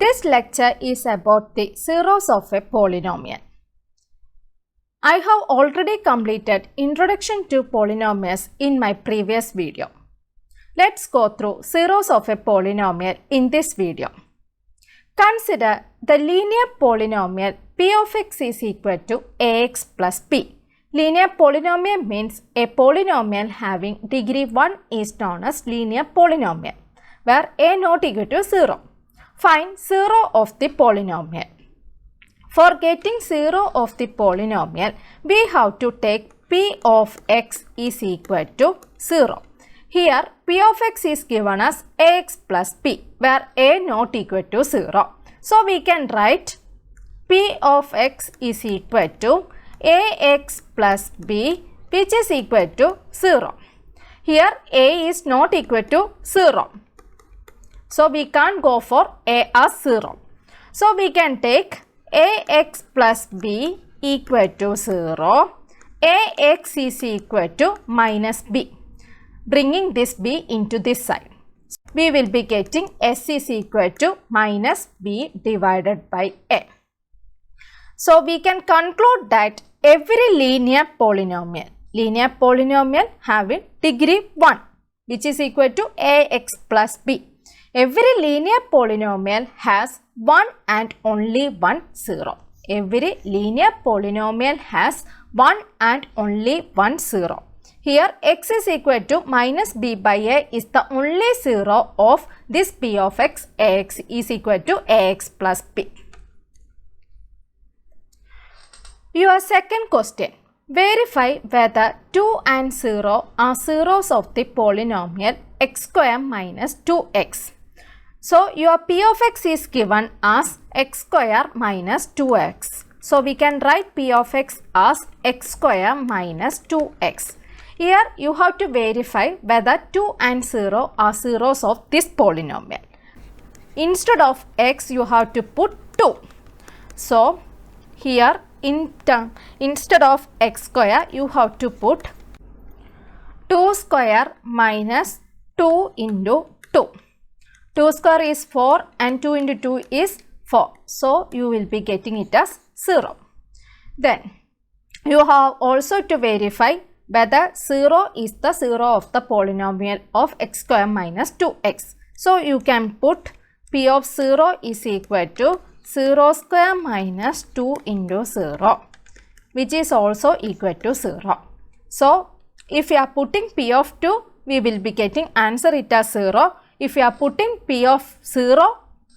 This lecture is about the zeros of a polynomial. I have already completed Introduction to Polynomials in my previous video. Let's go through zeros of a polynomial in this video. Consider the linear polynomial p of x is equal to ax plus b. Linear polynomial means a polynomial having degree 1 is known as linear polynomial, where a not equal to 0. Find 0 of the polynomial. For getting 0 of the polynomial, we have to take p of x is equal to 0. Here, p of x is given as ax plus b, where a not equal to 0. So, we can write p of x is equal to ax plus b, which is equal to 0. Here, a is not equal to 0. So, we can't go for a as 0. So, we can take ax plus b equal to 0. Ax is equal to minus b. Bringing this b into this side, we will be getting s is equal to minus b divided by a. So, we can conclude that every linear polynomial having degree 1, which is equal to ax plus b. Every linear polynomial has one and only one 0. Every linear polynomial has one and only one 0. Here x is equal to minus b by a is the only 0 of this p of x. Ax is equal to ax plus b. Your second question. Verify whether 2 and 0 are zeros of the polynomial x square minus 2x. So, your p of x is given as x square minus 2x. So, we can write p of x as x square minus 2x. Here, you have to verify whether 2 and 0 are zeros of this polynomial. Instead of x, you have to put 2. So, here instead of x square, you have to put 2 square minus 2 into 2. 2 square is 4 and 2 into 2 is 4. So, you will be getting it as 0. Then, you have also to verify whether 0 is the 0 of the polynomial of x square minus 2x. So, you can put p of 0 is equal to 0 square minus 2 into 0, which is also equal to 0. So, if you are putting p of 2, we will be getting answer it as 0. If you are putting p of 0,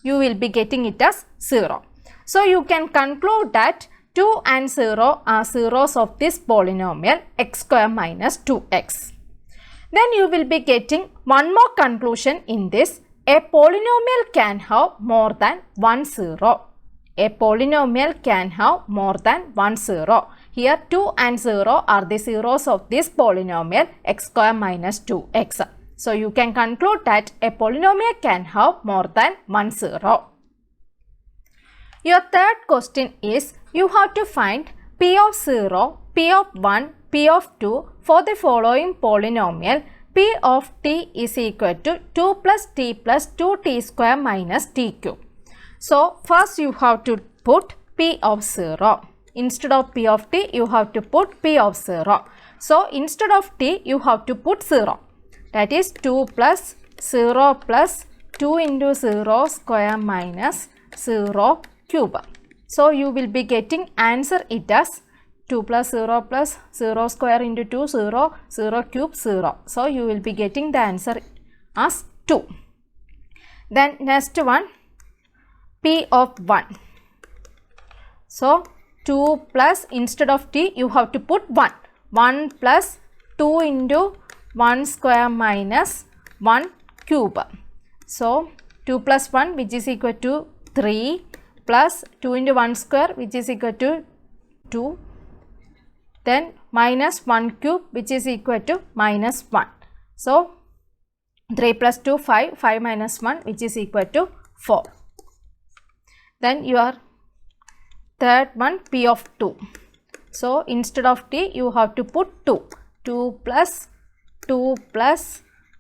you will be getting it as 0. So, you can conclude that 2 and 0 are zeros of this polynomial x square minus 2x. Then you will be getting one more conclusion in this. A polynomial can have more than one 0. A polynomial can have more than one 0. Here 2 and 0 are the zeros of this polynomial x square minus 2x. So, you can conclude that a polynomial can have more than one 0. Your third question is, you have to find p of 0, p of 1, p of 2 for the following polynomial. P of t is equal to 2 plus t plus 2t square minus t cube. So, first you have to put p of 0. Instead of p of t, you have to put p of 0. So, instead of t, you have to put 0. That is 2 plus 0 plus 2 into 0 square minus 0 cube. So, you will be getting answer it as 2 plus 0 plus 0 square into 2, 0, 0 cube, 0. So, you will be getting the answer as 2. Then, next one, p of 1. So, 2 plus, instead of t, you have to put 1. 1 plus 2 into 1 square minus 1 cube. So, 2 plus 1, which is equal to 3, plus 2 into 1 square, which is equal to 2. Then minus 1 cube, which is equal to minus 1. So, 3 plus 2, 5, 5 minus 1, which is equal to 4. Then your third one, p of 2. So, instead of t, you have to put 2. 2 plus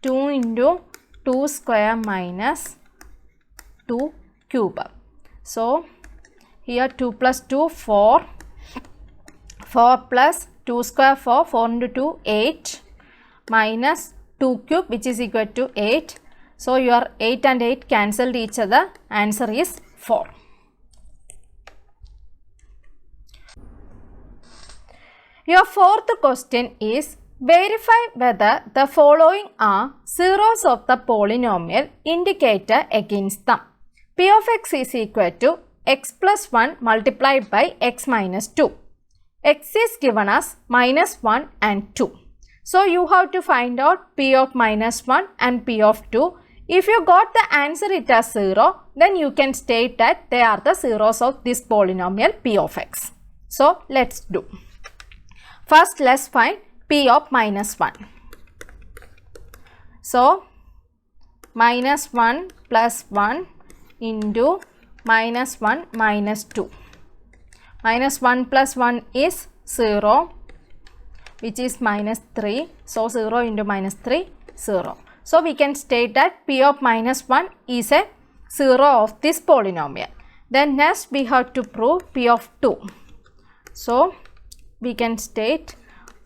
2 into 2 square minus 2 cube. So here 2 plus 2 4, 4 plus 2 square 4, 4 into 2 8 minus 2 cube which is equal to 8. So your 8 and 8 cancelled each other, answer is 4. Your fourth question is verify whether the following are zeros of the polynomial indicator against them. P of x is equal to x plus 1 multiplied by x minus 2. X is given as minus 1 and 2. So you have to find out P of minus 1 and P of 2. If you got the answer it as 0, then you can state that they are the zeros of this polynomial P of x. So let's do. First let's find P of minus 1. So minus 1 plus 1 into minus 1 minus 2. Minus 1 plus 1 is 0, which is minus 3. So 0 into minus 3, 0. So we can state that P of minus 1 is a 0 of this polynomial. Then next we have to prove P of 2. So we can state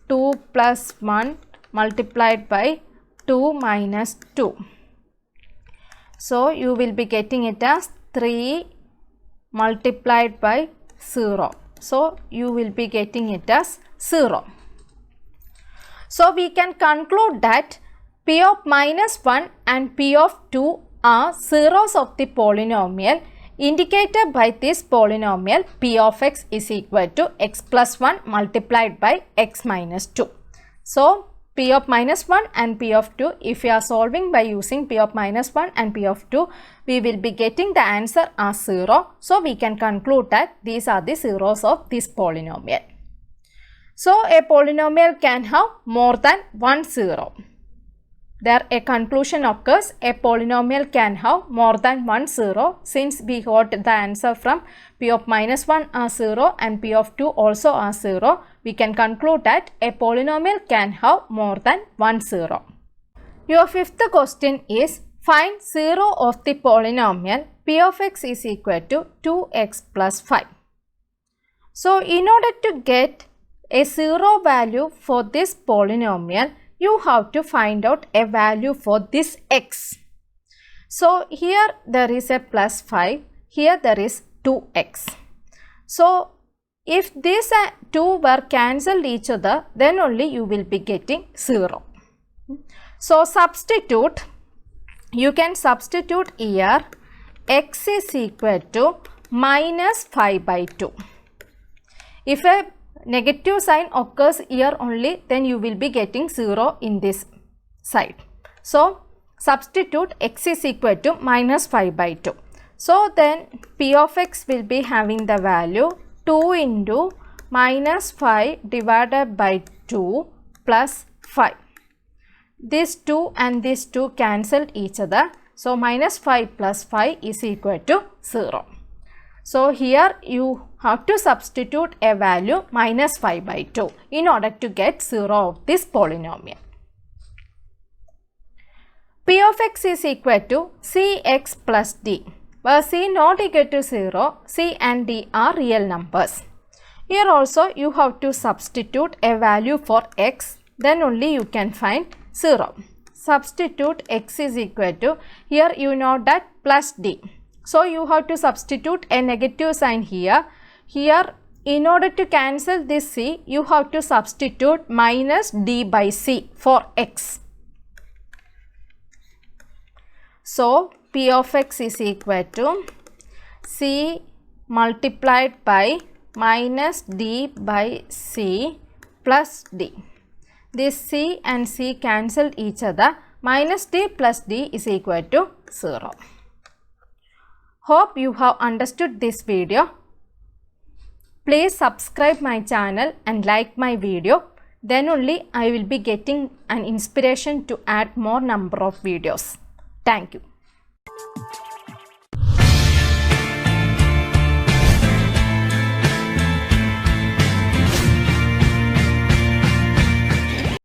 2 plus 1 multiplied by 2 minus 2. So you will be getting it as 3 multiplied by 0. So you will be getting it as 0. So we can conclude that P of minus 1 and P of 2 are zeros of the polynomial indicated by this polynomial P of x is equal to x plus 1 multiplied by x minus 2. So P of minus 1 and P of 2, if we are solving by using P of minus 1 and P of 2, we will be getting the answer as 0. So we can conclude that these are the zeros of this polynomial. So a polynomial can have more than one zero. There a conclusion occurs, a polynomial can have more than one zero. Since we got the answer from P of minus 1 as 0 and P of 2 also as 0, we can conclude that a polynomial can have more than one zero. Your fifth question is find 0 of the polynomial P of x is equal to 2x plus 5. So in order to get a 0 value for this polynomial, you have to find out a value for this x. So here there is a plus 5, here there is 2x. So if these two were cancelled each other, then only you will be getting 0. So substitute, you can substitute here x is equal to minus 5 by 2. If a negative sign occurs here only, then you will be getting 0 in this side. So substitute x is equal to minus 5 by 2. So then P of x will be having the value 2 into minus 5 divided by 2 plus 5. These 2 and these 2 cancelled each other. So minus 5 plus 5 is equal to 0. So here you have to substitute a value minus 5 by 2 in order to get 0 of this polynomial. P of x is equal to cx plus d, where c not equal to 0, c and d are real numbers. Here also you have to substitute a value for x, then only you can find 0. Substitute x is equal to, here you know that plus d. So you have to substitute a negative sign here. Here in order to cancel this c, you have to substitute minus d by c for x. So P of x is equal to c multiplied by minus d by c plus d. This c and c cancelled each other. Minus d plus d is equal to 0. Hope you have understood this video. Please subscribe my channel and like my video. Then only I will be getting an inspiration to add more number of videos. Thank you.